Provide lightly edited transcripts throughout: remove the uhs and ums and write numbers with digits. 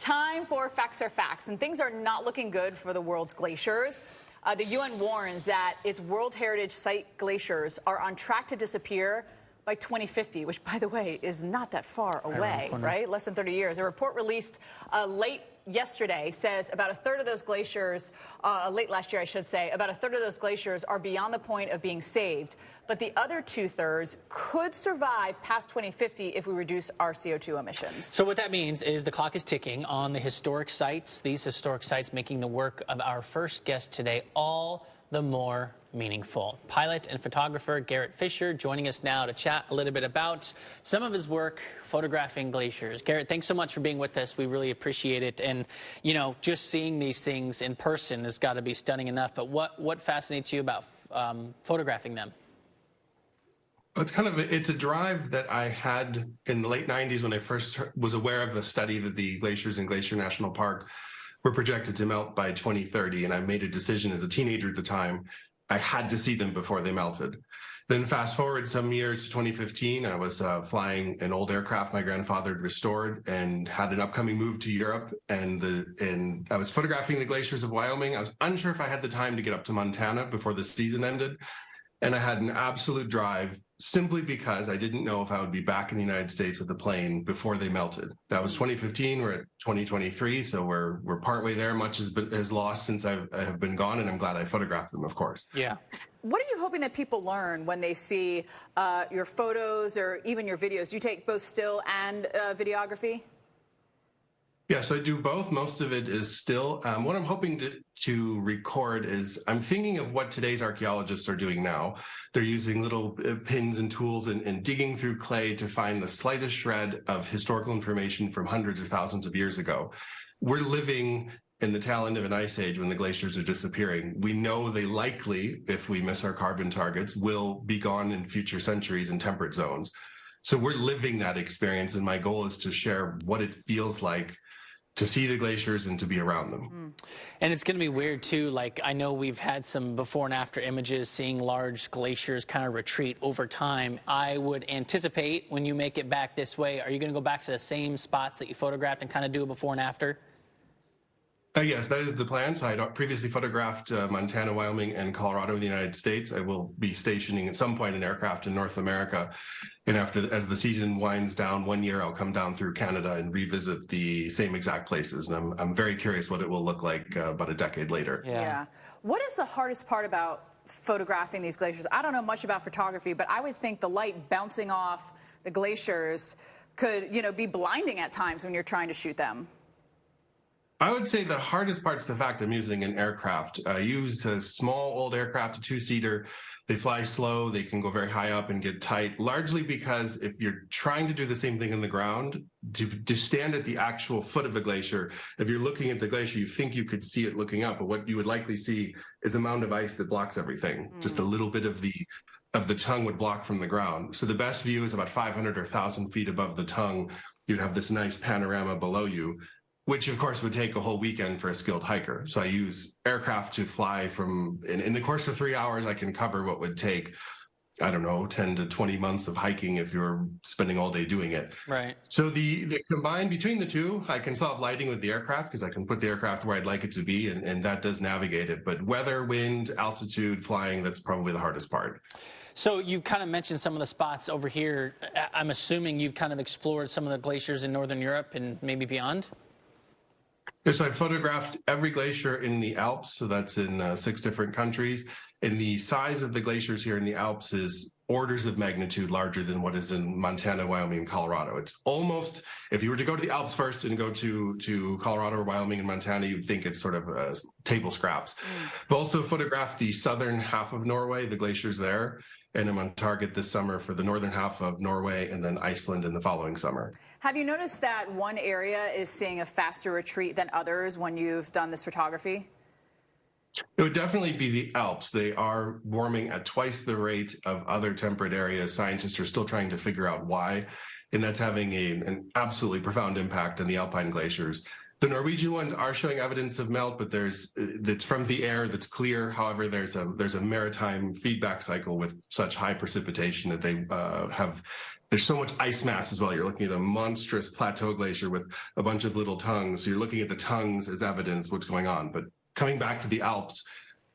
Time for Facts Are Facts, and things are not looking good for the world's glaciers. The UN warns that its World Heritage Site glaciers are on track to disappear by 2050, which, by the way, is not that far away, right? Less than 30 years. A report released late yesterday says about a third of those glaciers, late last year, I should say, about a third of those glaciers are beyond the point of being saved. But the other two-thirds could survive past 2050 if we reduce our CO2 emissions. So what that means is the clock is ticking on the historic sites, these historic sites making the work of our first guest today all the more meaningful. Pilot and photographer Garrett Fisher joining us now to chat a little bit about some of his work photographing glaciers. Garrett, thanks so much for being with us. We really appreciate it. And, you know, just seeing these things in person has got to be stunning enough. But what fascinates you about photographing them? It's a drive that I had in the late 90s when I first was aware of the study that the glaciers in Glacier National Park were projected to melt by 2030. And I made a decision as a teenager at the time, I had to see them before they melted. Then fast forward some years to 2015, I was flying an old aircraft my grandfather had restored and had an upcoming move to Europe. And I was photographing the glaciers of Wyoming. I was unsure if I had the time to get up to Montana before the season ended. And I had an absolute drive simply because I didn't know if I would be back in the United States with the plane before they melted. That was 2015. We're at 2023, so we're partway there. Much has lost since I have been gone, and I'm glad I photographed them, of course. Yeah. What are you hoping that people learn when they see your photos or even your videos? You take both still and videography? Yes, I do both. Most of it is still. What I'm hoping to record is, I'm thinking of what today's archaeologists are doing now. They're using little pins and tools and digging through clay to find the slightest shred of historical information from hundreds of thousands of years ago. We're living in the tail end of an ice age when the glaciers are disappearing. We know they likely, if we miss our carbon targets, will be gone in future centuries in temperate zones. So we're living that experience, and my goal is to share what it feels like to see the glaciers and to be around them. And it's going to be weird, too. Like, I know we've had some before and after images seeing large glaciers kind of retreat over time. I would anticipate when you make it back this way, are you going to go back to the same spots that you photographed and kind of do a before and after? Yes, that is the plan. So I previously photographed Montana, Wyoming, and Colorado in the United States. I will be stationing at some point an aircraft in North America. And as the season winds down 1 year, I'll come down through Canada and revisit the same exact places. And I'm very curious what it will look like about a decade later. Yeah. What is the hardest part about photographing these glaciers? I don't know much about photography, but I would think the light bouncing off the glaciers could, be blinding at times when you're trying to shoot them. I would say the hardest part is the fact I'm using an aircraft. I use a small old aircraft, a two-seater. They fly slow. They can go very high up and get tight, largely because if you're trying to do the same thing on the ground, to stand at the actual foot of the glacier, if you're looking at the glacier, you think you could see it looking up, but what you would likely see is a mound of ice that blocks everything. Just a little bit of the tongue would block from the ground. So the best view is about 500 or 1,000 feet above the tongue. You'd have this nice panorama below you, which of course would take a whole weekend for a skilled hiker. So I use aircraft to fly in the course of 3 hours, I can cover what would take, I don't know, 10 to 20 months of hiking if you're spending all day doing it. Right. So the combined between the two, I can solve lighting with the aircraft because I can put the aircraft where I'd like it to be, and that does navigate it. But weather, wind, altitude, flying, that's probably the hardest part. So you kind of mentioned some of the spots over here. I'm assuming you've kind of explored some of the glaciers in Northern Europe and maybe beyond? So I've photographed every glacier in the Alps, so that's in 6 different countries. And the size of the glaciers here in the Alps is orders of magnitude larger than what is in Montana, Wyoming, and Colorado. It's almost, if you were to go to the Alps first and go to Colorado or Wyoming and Montana, you'd think it's sort of table scraps. I've also photographed the southern half of Norway, the glaciers there, and I'm on target this summer for the northern half of Norway and then Iceland in the following summer. Have you noticed that one area is seeing a faster retreat than others when you've done this photography? It would definitely be the Alps. They are warming at twice the rate of other temperate areas. Scientists are still trying to figure out why, and that's having an absolutely profound impact on the alpine glaciers. The Norwegian ones are showing evidence of melt, but that's from the air that's clear. However, there's a maritime feedback cycle with such high precipitation that they have there's so much ice mass as well. You're looking at a monstrous plateau glacier with a bunch of little tongues. So you're looking at the tongues as evidence what's going on. But coming back to the Alps,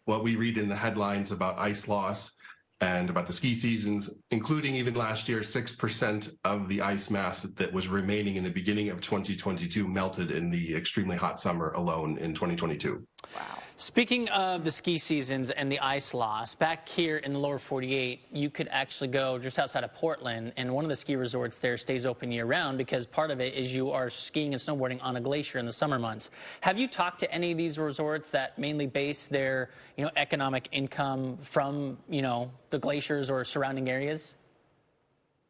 what we read in the headlines about ice loss and about the ski seasons, including even last year, 6% of the ice mass that was remaining in the beginning of 2022 melted in the extremely hot summer alone in 2022. Wow. Speaking of the ski seasons and the ice loss, back here in the lower 48, you could actually go just outside of Portland, and one of the ski resorts there stays open year-round because part of it is you are skiing and snowboarding on a glacier in the summer months. Have you talked to any of these resorts that mainly base their, economic income from, the glaciers or surrounding areas?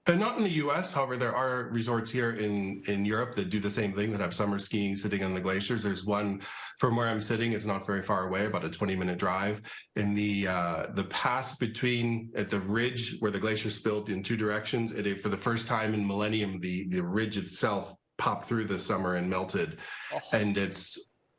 Not in the U.S. However, there are resorts here in Europe that do the same thing, that have summer skiing sitting on the glaciers. There's one from where I'm sitting. It's not very far away, about a 20-minute drive. In the pass between at the ridge where the glacier spilled in two directions, for the first time in millennium, the ridge itself popped through this summer and melted. Oh. And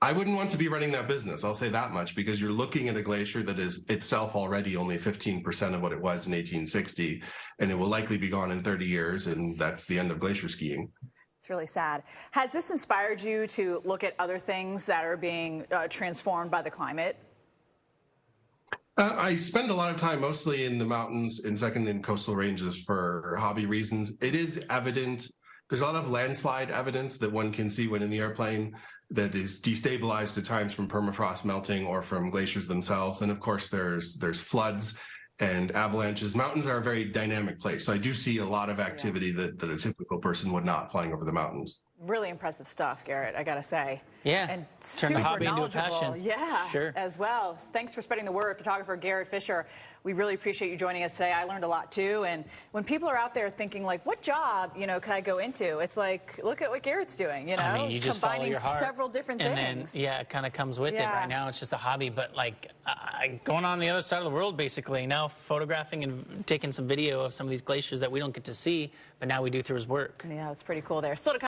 I wouldn't want to be running that business, I'll say that much, because you're looking at a glacier that is itself already only 15% of what it was in 1860, and it will likely be gone in 30 years, and that's the end of glacier skiing. It's really sad. Has this inspired you to look at other things that are being transformed by the climate? I spend a lot of time mostly in the mountains and second in coastal ranges for hobby reasons. It is evident. There's a lot of landslide evidence that one can see when in the airplane that is destabilized at times from permafrost melting or from glaciers themselves. And of course, there's floods and avalanches. Mountains are a very dynamic place. So I do see a lot of activity that a typical person would not flying over the mountains. Really impressive stuff, Garrett, I gotta say. Yeah, and turn the hobby into a passion. Yeah, sure. As well. Thanks for spreading the word, photographer Garrett Fisher. We really appreciate you joining us today. I learned a lot too. And when people are out there thinking like, what job, could I go into? It's like, look at what Garrett's doing, I mean, you just combining follow your heart, several different things. Then, it kind of comes with it. Right now, it's just a hobby, but like going on the other side of the world, basically, now photographing and taking some video of some of these glaciers that we don't get to see, but now we do through his work. Yeah, that's pretty cool there. Still to come.